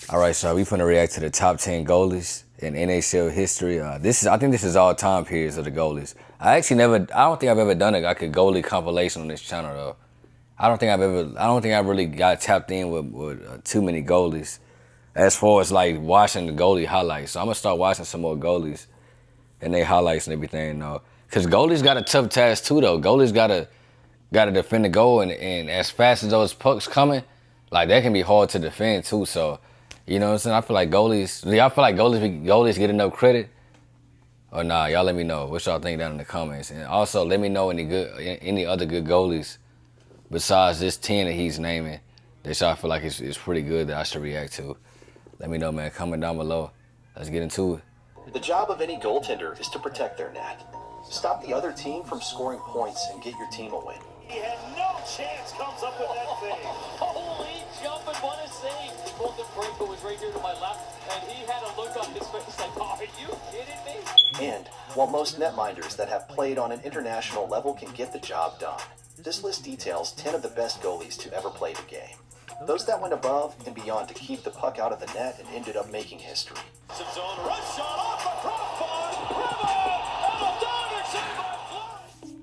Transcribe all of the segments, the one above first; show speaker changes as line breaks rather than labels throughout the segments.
All right, so we finna react to the top 10 goalies in NHL history. I think this is all time periods of the goalies. I don't think I've ever done like a goalie compilation on this channel though. I don't think I really got tapped in with too many goalies as far as like watching the goalie highlights. So I'm gonna start watching some more goalies and they highlights and everything though. Cause goalies got a tough task too though. Goalies gotta defend the goal and as fast as those pucks coming, like that can be hard to defend too. So, you know what I'm saying? I feel like goalies. Do y'all feel like goalies get enough credit? Or nah? Y'all let me know what y'all think down in the comments. And also let me know any other good goalies besides this 10 that he's naming that y'all feel like it's pretty good that I should react to. Let me know, man. Comment down below. Let's get into it.
The job of any goaltender is to protect their net. Stop the other team from scoring points and get your team a win.
He had no chance, comes up with that save.
Holy jumping, what a save. Colton Franco was right here to my left, and he had a look on his face like, oh, are you kidding me?
And while most netminders that have played on an international level can get the job done, this list details 10 of the best goalies to ever play the game. Those that went above and beyond to keep the puck out of the net and ended up making history.
Zone rush shot off the crossbar.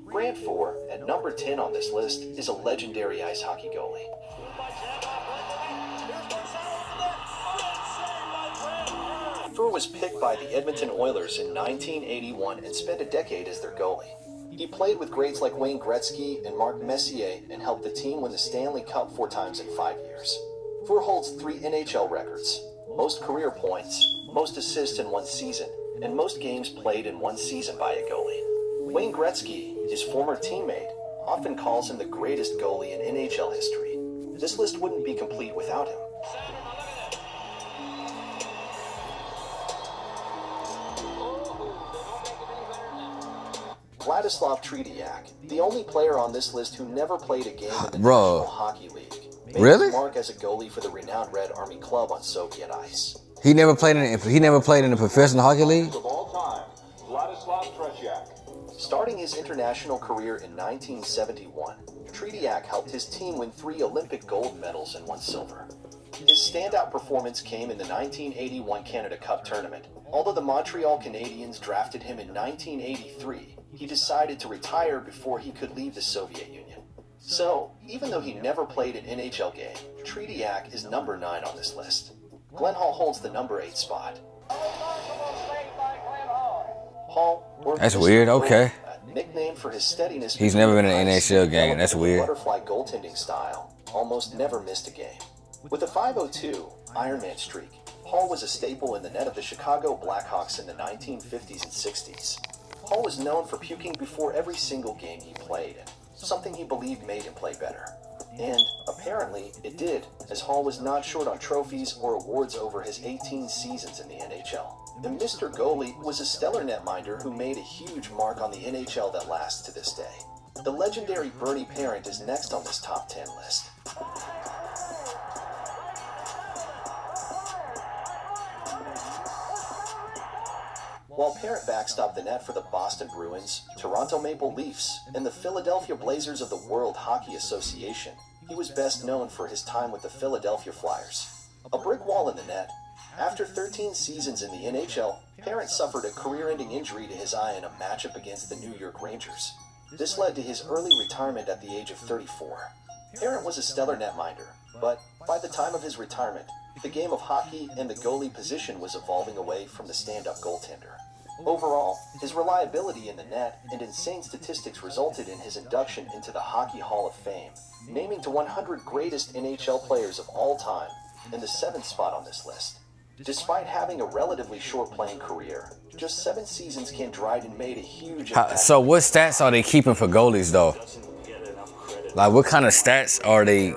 Grant 4, at number 10 on this list, is a legendary ice hockey goalie. Fur was picked by the Edmonton Oilers in 1981 and spent a decade as their goalie. He played with greats like Wayne Gretzky and Mark Messier and helped the team win the Stanley Cup 4 times in 5 years. Fur holds 3 NHL records: most career points, most assists in one season, and most games played in one season by a goalie. Wayne Gretzky, his former teammate, often calls him the greatest goalie in NHL history. This list wouldn't be complete without him. Vladislav Tretiak, the only player on this list who never played a game in the National Hockey League, made his mark as a goalie for the renowned Red Army Club on Soviet ice.
He never played in the Professional Hockey League?
Of all time, Vladislav Tretiak.
Starting his international career in 1971, Tretiak helped his team win 3 Olympic gold medals and 1 silver. His standout performance came in the 1981 Canada Cup tournament. Although the Montreal Canadiens drafted him in 1983, he decided to retire before he could leave the Soviet Union. So, even though he never played an NHL game, Tretiak is number 9 on this list. Glenn Hall holds the number 8 spot. Hall, or
That's weird, okay.
Nicknamed for his steadiness.
He's never been in an NHL game, that's weird.
Butterfly goaltending style, almost never missed a game. With a .502 Ironman streak, Hall was a staple in the net of the Chicago Blackhawks in the 1950s and 60s. Hall was known for puking before every single game he played, something he believed made him play better. And apparently it did, as Hall was not short on trophies or awards over his 18 seasons in the NHL. The Mr. Goalie was a stellar netminder who made a huge mark on the NHL that lasts to this day. The legendary Bernie Parent is next on this top 10 list. While Parent backstopped the net for the Boston Bruins, Toronto Maple Leafs, and the Philadelphia Blazers of the World Hockey Association, he was best known for his time with the Philadelphia Flyers. A brick wall in the net. After 13 seasons in the NHL, Parent suffered a career-ending injury to his eye in a matchup against the New York Rangers. This led to his early retirement at the age of 34. Parent was a stellar netminder, but by the time of his retirement, the game of hockey and the goalie position was evolving away from the stand-up goaltender. Overall, his reliability in the net and insane statistics resulted in his induction into the Hockey Hall of Fame, naming to 100 greatest NHL players of all time, in the 7th spot on this list. Despite having a relatively short playing career, just 7 seasons, Ken Dryden made a huge impact.
So what stats are they keeping for goalies though? Like what kind of stats are they?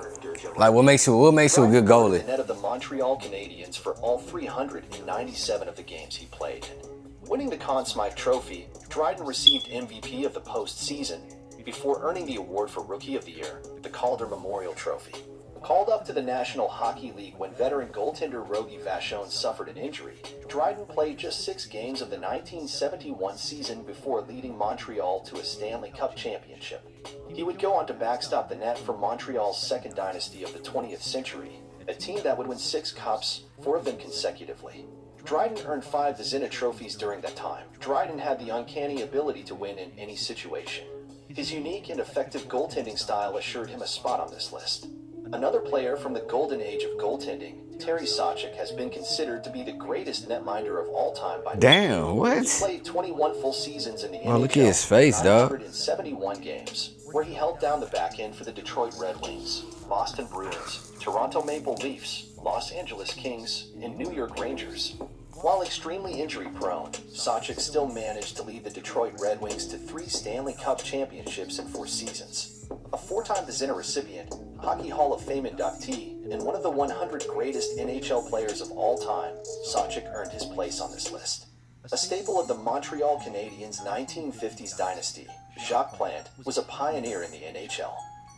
Like what makes you a good goalie?
The net of the Montreal Canadiens for all 397 of the games he played in. Winning the Conn Smythe Trophy, Dryden received MVP of the postseason before earning the award for Rookie of the Year, the Calder Memorial Trophy. Called up to the National Hockey League when veteran goaltender Rogie Vachon suffered an injury, Dryden played just 6 games of the 1971 season before leading Montreal to a Stanley Cup championship. He would go on to backstop the net for Montreal's second dynasty of the 20th century, a team that would win 6 cups, 4 of them consecutively. Dryden earned 5 Vezina trophies during that time. Dryden had the uncanny ability to win in any situation. His unique and effective goaltending style assured him a spot on this list. Another player from the golden age of goaltending, Terry Sawchuk, has been considered to be the greatest netminder of all time by
Damn, what?
He played 21 full seasons in the
Oh,
NHL,
look at his face, dog.
971 games, where he held down the back end for the Detroit Red Wings, Boston Bruins, Toronto Maple Leafs, Los Angeles Kings, and New York Rangers. While extremely injury-prone, Sawchuk still managed to lead the Detroit Red Wings to 3 Stanley Cup championships in 4 seasons. A 4-time Vezina recipient, Hockey Hall of Fame inductee, and one of the 100 greatest NHL players of all time, Sawchuk earned his place on this list. A staple of the Montreal Canadiens' 1950s dynasty, Jacques Plante was a pioneer in the NHL.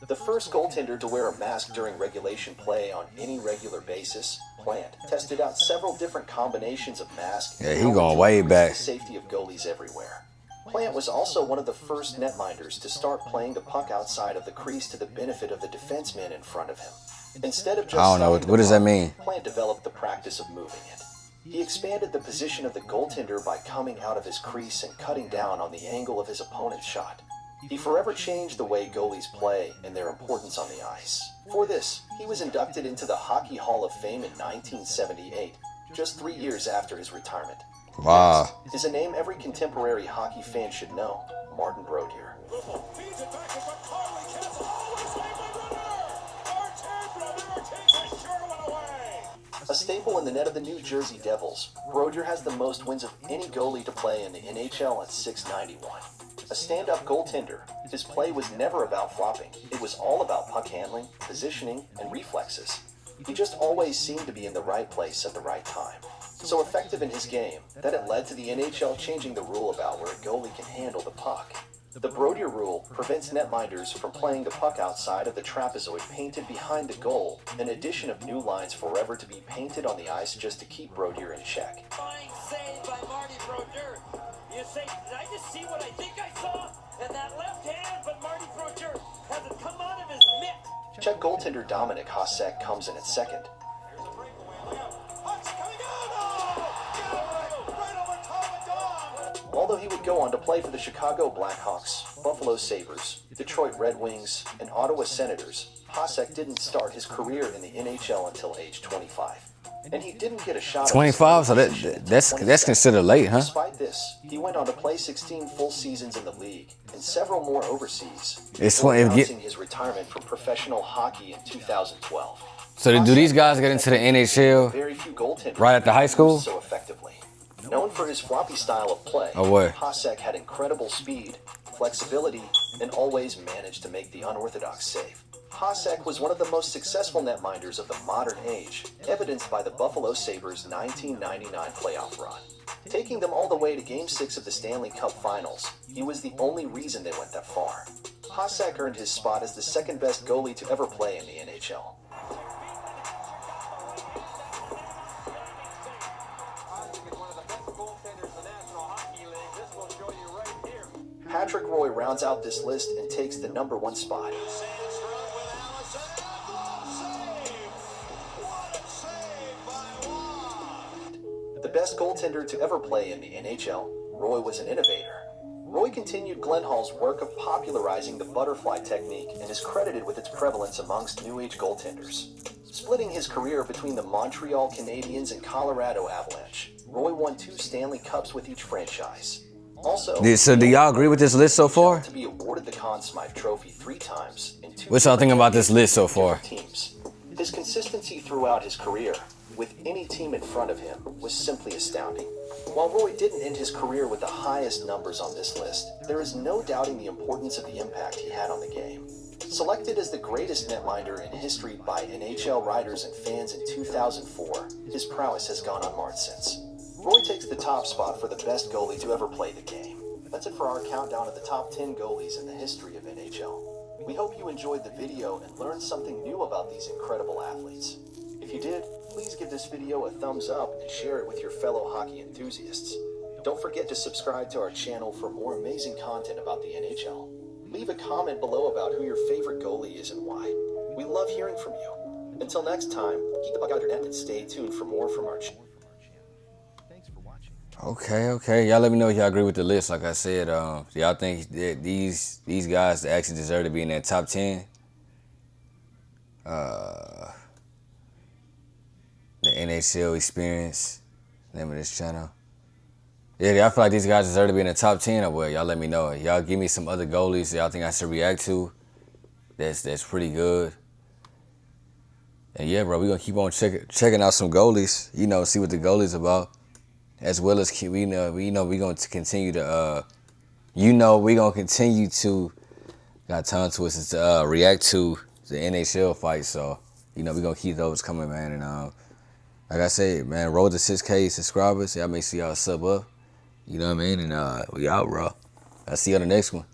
The first goaltender to wear a mask during regulation play on any regular basis, Plante tested out several different combinations of masks.
Yeah, he going way back.
The safety of goalies everywhere. Plante was also one of the first netminders to start playing the puck outside of the crease to the benefit of the defenseman in front of him. Instead of just
I don't know. What does that mean?
Plante developed the practice of moving it. He expanded the position of the goaltender by coming out of his crease and cutting down on the angle of his opponent's shot. He forever changed the way goalies play and their importance on the ice. For this, he was inducted into the Hockey Hall of Fame in 1978, just 3 years after his retirement.
Wow.
Next is a name every contemporary hockey fan should know, Martin Brodeur.
Feeds it back in front. Carly Castle. Always saved by Brodeur. Brodeur takes a sure one away.
A staple in the net of the New Jersey Devils, Brodeur has the most wins of any goalie to play in the NHL at 691. A stand-up goaltender, his play was never about flopping. It was all about puck handling, positioning, and reflexes. He just always seemed to be in the right place at the right time. So effective in his game that it led to the NHL changing the rule about where a goalie can handle the puck. The Brodeur rule prevents netminders from playing the puck outside of the trapezoid painted behind the goal, an addition of new lines forever to be painted on the ice just to keep Brodeur in check.
Fine save by Marty Brodeur. You say, did I just see what I think I saw? And that left hand, but Marty Brodeur hasn't come out of his mitt.
Czech goaltender Dominik Hasek comes in at second.
Here's a breakaway. Look out. Puck's coming out. Oh! Right over top of Dom.
Although he would go on to play for the Chicago Blackhawks, Buffalo Sabres, Detroit Red Wings, and Ottawa Senators, Hasek didn't start his career in the NHL until age 25. And he didn't get a shot.
25, so that's considered late, huh?
Despite this, he went on to play 16 full seasons in the league and several more overseas.
It's
before
when it
announcing his retirement from professional hockey in 2012.
So do these guys get into the NHL
Very few goaltenders
right after high school?
so effectively. Known for his floppy style of play,
Oh, what?
Hasek had incredible speed, flexibility, and always managed to make the unorthodox save. Hasek was one of the most successful netminders of the modern age, evidenced by the Buffalo Sabres' 1999 playoff run. Taking them all the way to Game 6 of the Stanley Cup Finals, he was the only reason they went that far. Hasek earned his spot as the second best goalie to ever play in the NHL. Patrick Roy rounds out this list and takes the number 1 spot. The best goaltender to ever play in the NHL, Roy was an innovator. Roy continued Glenn Hall's work of popularizing the butterfly technique and is credited with its prevalence amongst New Age goaltenders. Splitting his career between the Montreal Canadiens and Colorado Avalanche, Roy won 2 Stanley Cups with each franchise. Also,
So do y'all agree with this list so far?
to be awarded the Conn Smythe Trophy 3 times in 2
What y'all think about this list so far?
teams. His consistency throughout his career, with any team in front of him, was simply astounding. While Roy didn't end his career with the highest numbers on this list, there is no doubting the importance of the impact he had on the game. Selected as the greatest netminder in history by NHL writers and fans in 2004, his prowess has gone unmarked since. Roy takes the top spot for the best goalie to ever play the game. That's it for our countdown of the top 10 goalies in the history of NHL. We hope you enjoyed the video and learned something new about these incredible athletes. If you did, please give this video a thumbs up and share it with your fellow hockey enthusiasts. Don't forget to subscribe to our channel for more amazing content about the NHL. Leave a comment below about who your favorite goalie is and why. We love hearing from you. Until next time, keep the puck out of your net and stay tuned for more from our channel.
Okay. Y'all let me know if y'all agree with the list. Like I said, do y'all think that these guys actually deserve to be in that top 10? The NHL experience, name of this channel. Yeah, y'all feel like these guys deserve to be in the top 10 or what? Y'all let me know. Y'all give me some other goalies y'all think I should react to. That's pretty good. And yeah, bro, we gonna keep on checking out some goalies. See what the goalies about, as well as we gonna continue to we gonna continue to got tongue twisters to react to the NHL fight. So we gonna keep those coming, man. And like I said, man, roll to 6K subscribers. Y'all make sure y'all sub up. You know what I mean? And we out, bro. I'll see you on the next one.